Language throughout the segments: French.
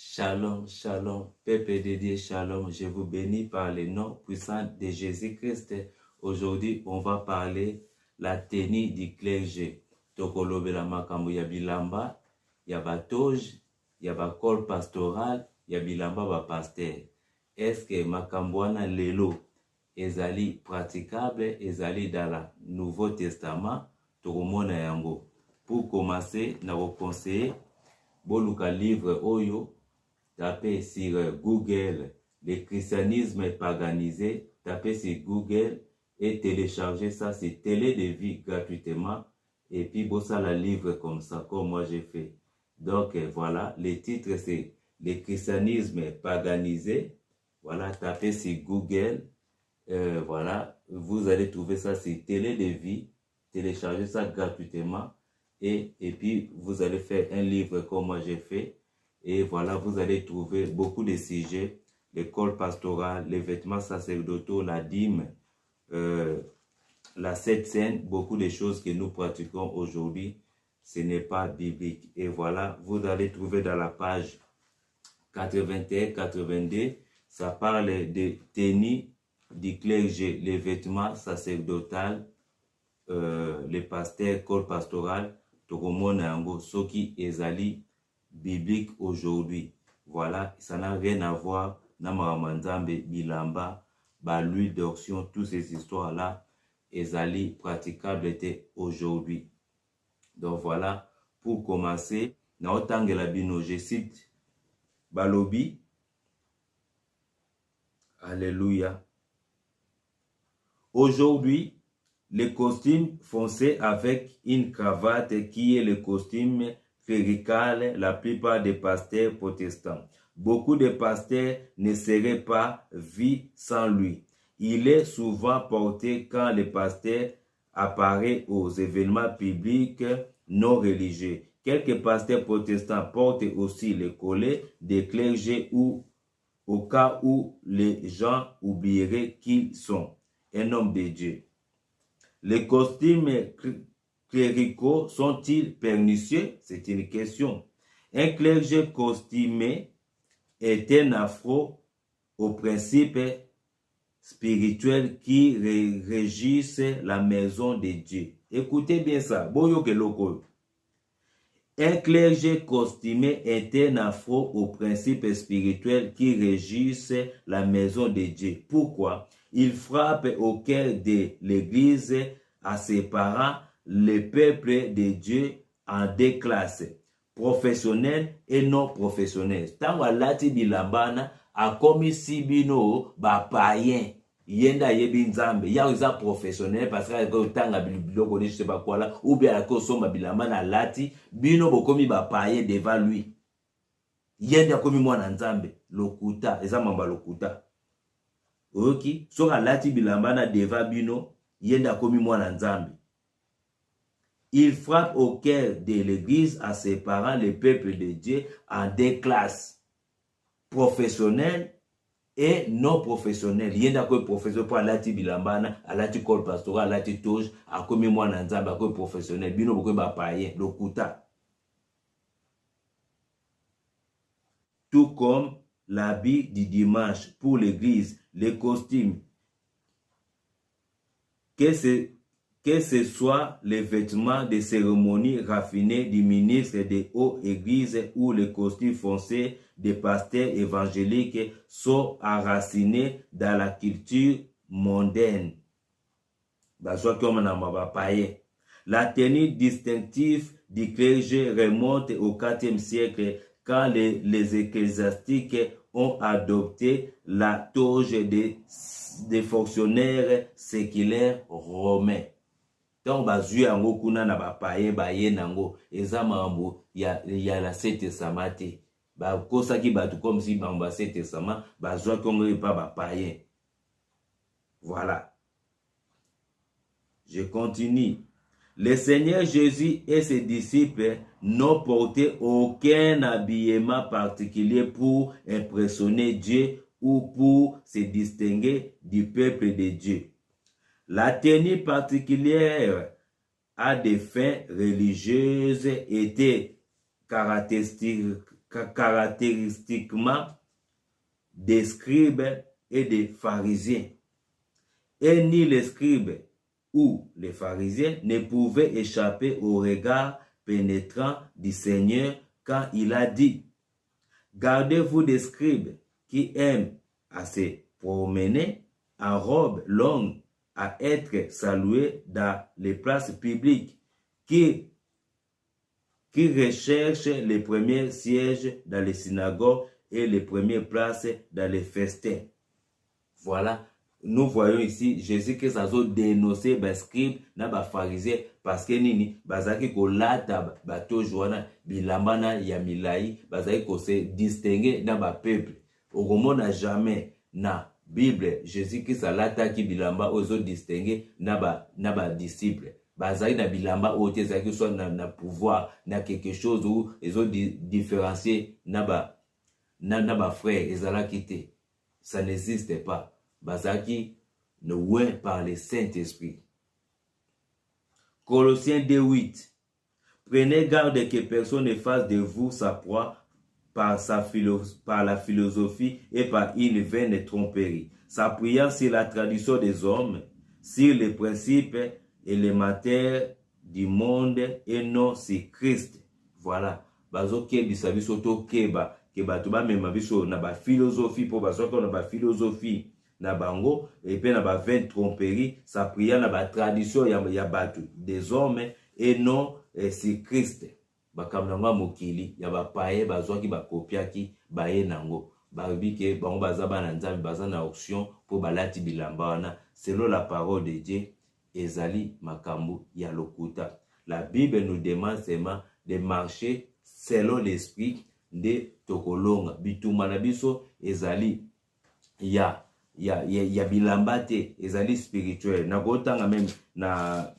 Shalom, shalom, peuple de Dieu, shalom. Je vous bénis par le nom puissant de Jésus-Christ. Aujourd'hui, on va parler la tenue du clergé. Tokolobela makambo ya bilamba, ya batoge, ya bakol pastoral, ya bilamba ba pasteur. Est-ce que makambo wana lelo ezali praticable, ezali dans le Nouveau Testament, tokomona yango. Pour commencer, na vous conseiller boluka livre oyo. Tapez sur Google le christianisme paganisé, tapez sur Google et téléchargez ça sur Télé de Vie gratuitement. Et puis, ça la livre comme ça, comme moi j'ai fait. Donc, voilà, le titre c'est le christianisme paganisé. Voilà, tapez sur Google. Voilà, vous allez trouver ça sur Télé de Vie. Téléchargez ça gratuitement. Et puis, vous allez faire un livre comme moi j'ai fait. Et voilà, vous allez trouver beaucoup de sujets, l'école pastorale, les vêtements sacerdotaux, la dîme, la Sainte Seine, beaucoup de choses que nous pratiquons aujourd'hui, ce n'est pas biblique. Et voilà, vous allez trouver dans la page 81-82, ça parle de tenue du clergé, les vêtements sacerdotaux, les pasteurs, école pastorale, tokomona yango, soki ezali biblique aujourd'hui. Voilà, ça n'a rien à voir na Maramandambe, Bilamba, l'huile d'onction, toutes ces histoires-là, ezali praticables étaient aujourd'hui. Donc voilà, pour commencer, na otangela bino, je cite Balobi. Alléluia. Aujourd'hui, le costume foncé avec une cravate qui est le costume clérical, la plupart des pasteurs protestants. Beaucoup de pasteurs ne seraient pas vus sans lui. Il est souvent porté quand le pasteur apparaît aux événements publics non religieux. Quelques pasteurs protestants portent aussi le collet des clergés ou au cas où les gens oublieraient qu'ils sont un homme de Dieu. Les costumes cléricaux sont-ils pernicieux? C'est une question. Un clergé costumé est un affront aux principes spirituels qui régissent la maison de Dieu. Écoutez bien ça. Un clergé costumé est un affront aux principes spirituels qui régissent la maison de Dieu. Pourquoi? Il frappe au cœur de l'Église en séparant le peuple de Dieu en deux classes, professionnels et non professionnels. Tant alati bilambana a commis si bino ba païen yenda yebi nzambe ya uza professionnel parce que tanga biloko ne sais pas quoi là ou bien ko soma bilambana lati bino bokomi ba païen devant lui yenda komi mwana nzambe lokuta eza mamba lokuta. Ok, so alati bilambana devant bino yenda komi mwana nzambe. Il frappe au cœur de l'Église en séparant le peuple de Dieu en deux classes, professionnels et non professionnels. Yenda ko professionnel pour alati bilambana, alati col pastoral, alati toge, akomi mwana nzambe, akomi professionnel, bino boko ba païen, lokuta. Tout comme l'habit du dimanche pour l'Église, les costumes, que ce soit les vêtements de cérémonie raffinés du ministre de haute église ou les costumes foncés des pasteurs évangéliques sont enracinés dans la culture mondaine. La tenue distinctive du clergé remonte au IVe siècle quand les ecclésiastiques ont adopté la toge des fonctionnaires séculaires romains. Donc bazui yango kuna na bapaye baye nango eza mambo ya la Sainte Samate ba kosaki batu comme si bamba Sainte Sama bazwa kongo pa bapaye. Voilà. Je continue. Le Seigneur Jésus et ses disciples n'ont porté aucun habillement particulier pour impressionner Dieu ou pour se distinguer du peuple de Dieu. La tenue particulière à des fins religieuses était caractéristique caractéristiquement des scribes et des pharisiens. Et ni les scribes ou les pharisiens ne pouvaient échapper au regard pénétrant du Seigneur quand il a dit: gardez-vous des scribes qui aiment à se promener en robe longue, à être salués dans les places publiques, qui recherchent les premiers sièges dans les synagogues et les premières places dans les festins. Voilà, nous voyons ici Jésus qui a dénoncé les scribes et les pharisiens parce que nini bazaki kolata bato joana bilamba na ya milai, bazaki ko se distinguer na ba peuple. Okomona jamais na Bible Jésus qui salata ki bilamba ozo distinguer na ba disciples. Bazaki na bilamba ote zaki soit na pouvoir na quelque chose où ils ont différencier na ba frère ezalaki te. Ça n'existe pas. Bazaki ne oué par le Saint-Esprit. Colossiens 2:8. Prenez garde que personne ne fasse de vous sa proie par la philosophie et par une vaine tromperie, s'appuyant sur la tradition des hommes, sur les principes élémentaires du monde et non sur Christ. Voilà. Bazo kebisa biso to keba bato ba mema biso na ba philosophie po bazo ko na ba philosophie na bango et puis na ba vaine tromperie, s'appuyant na ba tradition ya bato des hommes et non sur Christ. Bakamnanga mokili ya ba paye bazwaki ba kopiaki baye nango babike bango bazaba na nzambe baza na option pour balati bilamba wana selon la parole de Dieu ezali makambo ya lokuta. La Bible nous demande seulement de marcher selon l'esprit de tokolonga bituma na biso ezali ya bilamba te, ezali spirituel. Na kotanga même na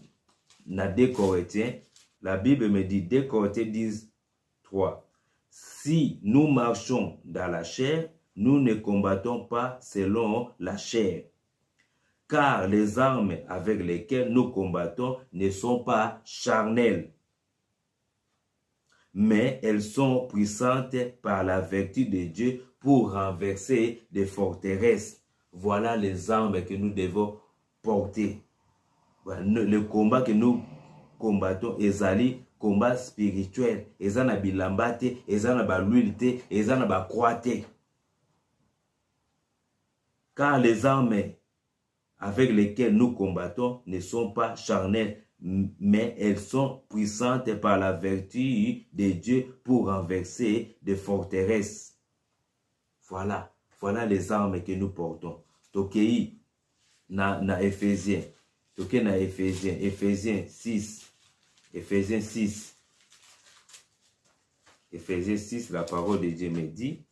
2 Corinthiens, la Bible me dit, 2 Corinthiens 10:3, si nous marchons dans la chair, nous ne combattons pas selon la chair, car les armes avec lesquelles nous combattons ne sont pas charnelles, mais elles sont puissantes par la vertu de Dieu pour renverser des forteresses. Voilà les armes que nous devons porter. Le combat que nous combattons ezali combat spirituel, ezana bilamba te, ezana ba l'huile te, ezana ba croix te. Car les armes avec lesquelles nous combattons ne sont pas charnelles, mais elles sont puissantes par la vertu de Dieu pour renverser des forteresses. Voilà les armes que nous portons. Tokei na Éphésiens. Tokei na Éphésiens. Éphésiens 6. Éphésiens 6. Éphésiens 6, la parole de Dieu me dit.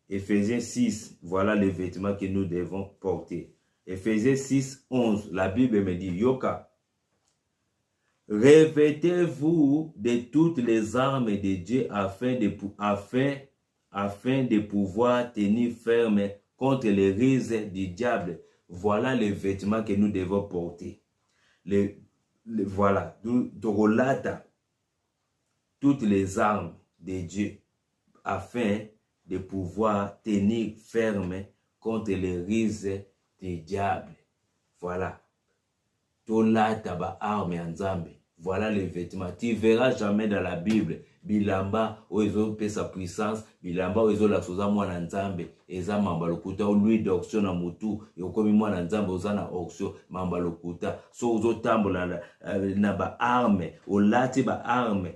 Éphésiens 6, voilà les vêtements que nous devons porter. Éphésiens 6, 11, la Bible me dit, Yoka, revêtez-vous de toutes les armes de Dieu afin de pouvoir tenir ferme contre les ruses du diable. Voilà les vêtements que nous devons porter. Voilà, nous relata toutes les armes de Dieu afin de pouvoir tenir ferme contre les ruses du diable. Voilà. Tolata ba arme nzambe. Voilà les vêtements. Tu verras jamais dans la Bible bilamba ozo pe sa puissance, bilamba ozo la soza mwana nzambe, eza mamba lokuta lui d'onction na mutu, yokomi mwana nzambe oza na onction mamba lokuta. So ozo tambola na ba arme, olati ba arme.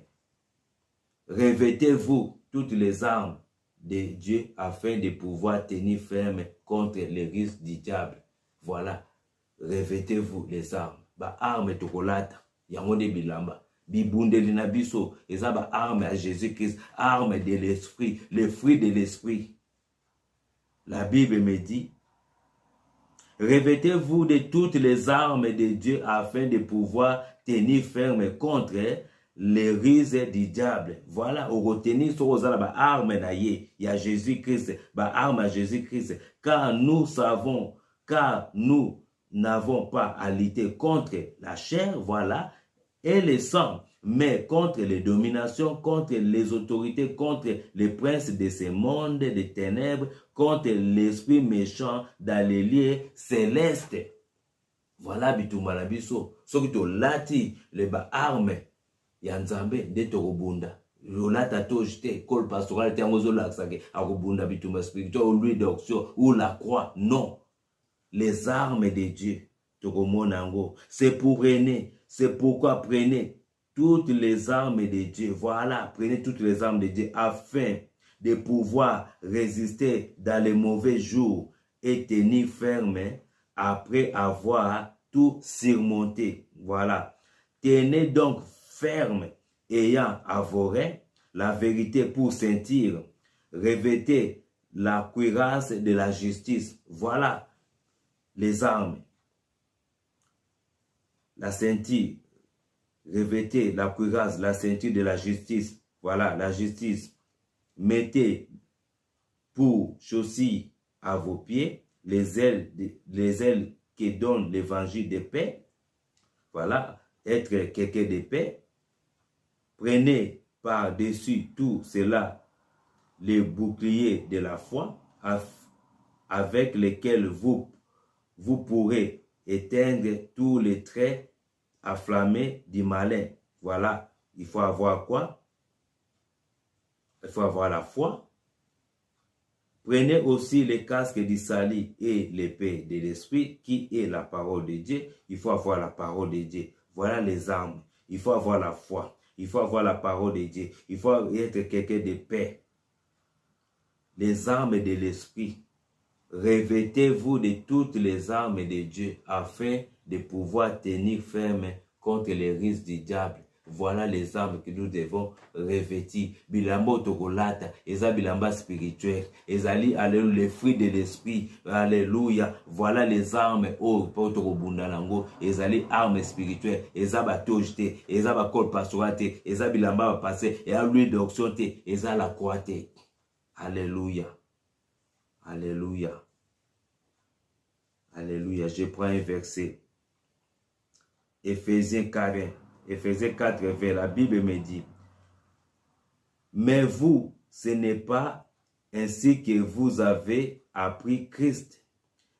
Revêtez-vous toutes les armes de Dieu afin de pouvoir tenir ferme contre les risques du diable. Voilà. Revêtez-vous les armes. Ba arme tokolata. Yango de bilamba. Bibundeli na biso. Eza ba arme à Jésus-Christ. Arme de l'esprit. Le fruit de l'esprit. La Bible me dit. Revêtez-vous de toutes les armes de Dieu afin de pouvoir tenir ferme contre les ruses du diable. Voilà, au retenir sur aux armes na ye, il y a Jésus-Christ, arme à Jésus-Christ, car nous n'avons pas à lutter contre la chair, voilà, et le sang, mais contre les dominations, contre les autorités, contre les princes de ce monde des ténèbres, contre l'esprit méchant dans les lieux célestes. Voilà bitumba na biso. Soki to lati le ba arme ya nzambe nde tokobunda. Lolata toje te, col pastoral te angozo laksake akobunda bitumba spirituel ou l'huile d'onction ou la croix. Non. Les armes de Dieu. Tokomonango. C'est pour René. C'est pourquoi prenez toutes les armes de Dieu. Voilà, prenez toutes les armes de Dieu afin de pouvoir résister dans les mauvais jours et tenir ferme après avoir tout surmonté. Voilà. Tenez donc ferme, ayant à vos reins la vérité pour sentir. Revêtez la cuirasse de la justice. Voilà les armes. La ceinture. Revêtez la cuirasse, la ceinture de la justice. Voilà, la justice. Mettez pour chaussures à vos pieds les ailes qui donnent l'évangile de paix. Voilà, être quelqu'un de paix. Prenez par-dessus tout cela les boucliers de la foi avec lesquels vous pourrez éteindre tous les traits afflammés du malin. Voilà, il faut avoir quoi? Il faut avoir la foi. Prenez aussi les casques du salut et l'épée de l'esprit qui est la parole de Dieu. Il faut avoir la parole de Dieu. Voilà les armes. Il faut avoir la foi. Il faut avoir la parole de Dieu. Il faut être quelqu'un de paix. Les armes de l'esprit. Revêtez-vous de toutes les armes de Dieu afin de pouvoir tenir ferme contre les risques du diable. Voilà les armes que nous devons revêtir. Bilamba tokolata, eza bilamba spirituel. Ezali, alléluia, les fruits de l'esprit. Alléluia. Voilà les armes. Oh, potokobunda nango. Ezali armes spirituelles. Eza batoje te, eza bakol pastoral te, eza bilamba passé, eza l'huile d'onction te, eza la croix te. Alléluia. Alléluia. Alléluia. Je prends un verset. Éphésiens 4. Éphésiens 4, vers la Bible me dit, mais vous, ce n'est pas ainsi que vous avez appris Christ.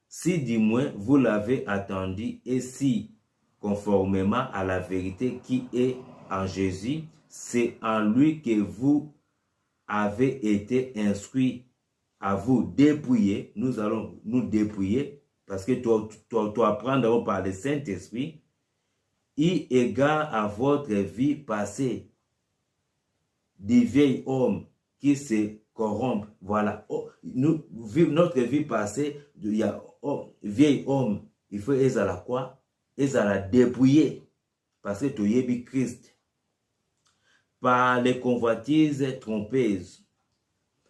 Si du moins vous l'avez attendu et si, conformément à la vérité qui est en Jésus, c'est en lui que vous avez été instruits à vous dépouiller. Nous allons nous dépouiller parce que tu apprends par le Saint-Esprit. Eu égard à votre vie passée, du vieil homme qui se corrompt. Voilà. Notre vie passée, il y a vieil homme, il faut être à la quoi? Être à la dépouiller. Parce que tu es Christ. Par les convoitises trompeuses,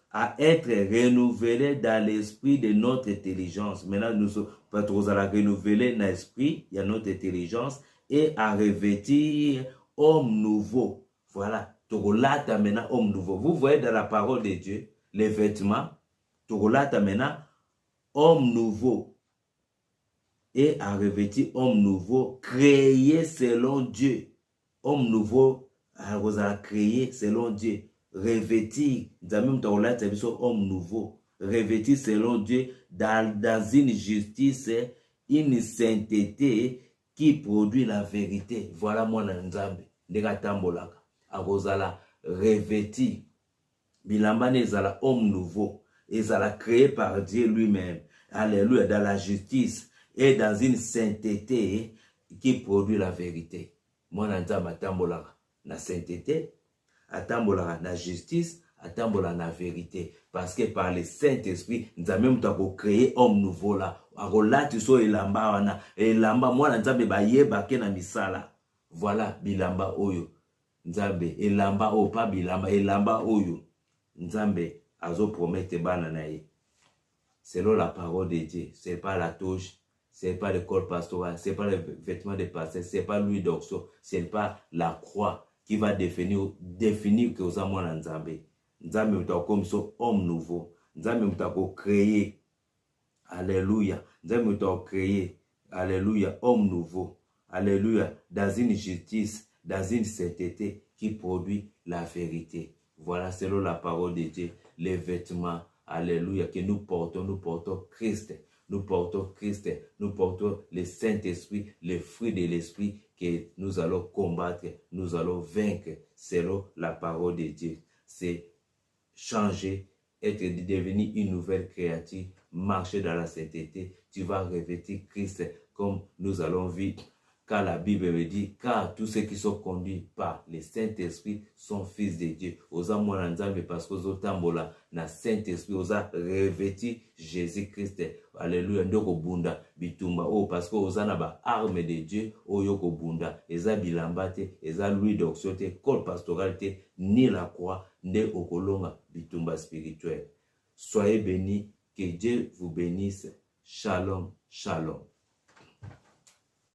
à être renouvelé dans l'esprit de notre intelligence. Maintenant, nous sommes renouvelés dans l'esprit, il y a notre intelligence, et à revêtir homme nouveau. Voilà. Togolata maintenant homme nouveau. Vous voyez dans la parole de Dieu, les vêtements, Togolata maintenant homme nouveau. Et à revêtir homme nouveau, créé selon Dieu. Homme nouveau, vous allez créer selon Dieu. Revêtir, homme nouveau. Revêtir selon Dieu dans une justice, une sainteté, qui produit la vérité. Voilà mon nzambe. Ndeka tambolaka. Akozala revêti. Bilamba ezala homme nouveau. Ezala créé par Dieu lui-même. Alléluia. Dans la justice et dans une sainteté qui produit la vérité. Mon nzambe atambolaka na sainteté, atambolaka na justice, atambolaka na vérité. Parce que par le Saint-Esprit, nous avons même créé homme nouveau là. Akolati so elamba wana. Elamba mwana nzambe bayeba ke na misala. Voilà bilamba oyo. Nzambe elamba o pa bilamba elamba oyo. Nzambe azo promette bana na ye. Selon la parole de Dieu, c'est pas la touche, c'est pas le corps pastoral, c'est pas le vêtement de pasteur, c'est pas l'huile d'onction, c'est pas la croix qui va définir que vous avez mwana nzambe. Nzambe mutako comme so homme nouveau. Nzambe mutako créer. Alléluia. Nzambe mutako créer. Alléluia. Homme nouveau. Alléluia. Dans une justice dans une sainteté qui produit la vérité. Voilà, selon la parole de Dieu, les vêtements, alléluia, que nous portons Christ. Nous portons Christ, nous portons le Saint-Esprit, les fruits de l'Esprit que nous allons combattre, nous allons vaincre selon la parole de Dieu. C'est changer, être devenu une nouvelle créature, marcher dans la sainteté. Tu vas revêtir Christ comme nous allons vivre. Car la Bible me dit, car tous ceux qui sont conduits par le Saint-Esprit sont fils de Dieu. Osa mwananzambe parce que osa tambola na Saint-Esprit, osa revêtir Jésus-Christ. Alléluia, ndoko bunda bitumba. Oh, parce que osa na ba arme de Dieu, oh yoko bunda. Eza bilambate, eza louis d'oxyote, col pastoralité, ni la croix, ne okolonga bitumba spirituel. Soyez bénis, que Dieu vous bénisse. Shalom, shalom.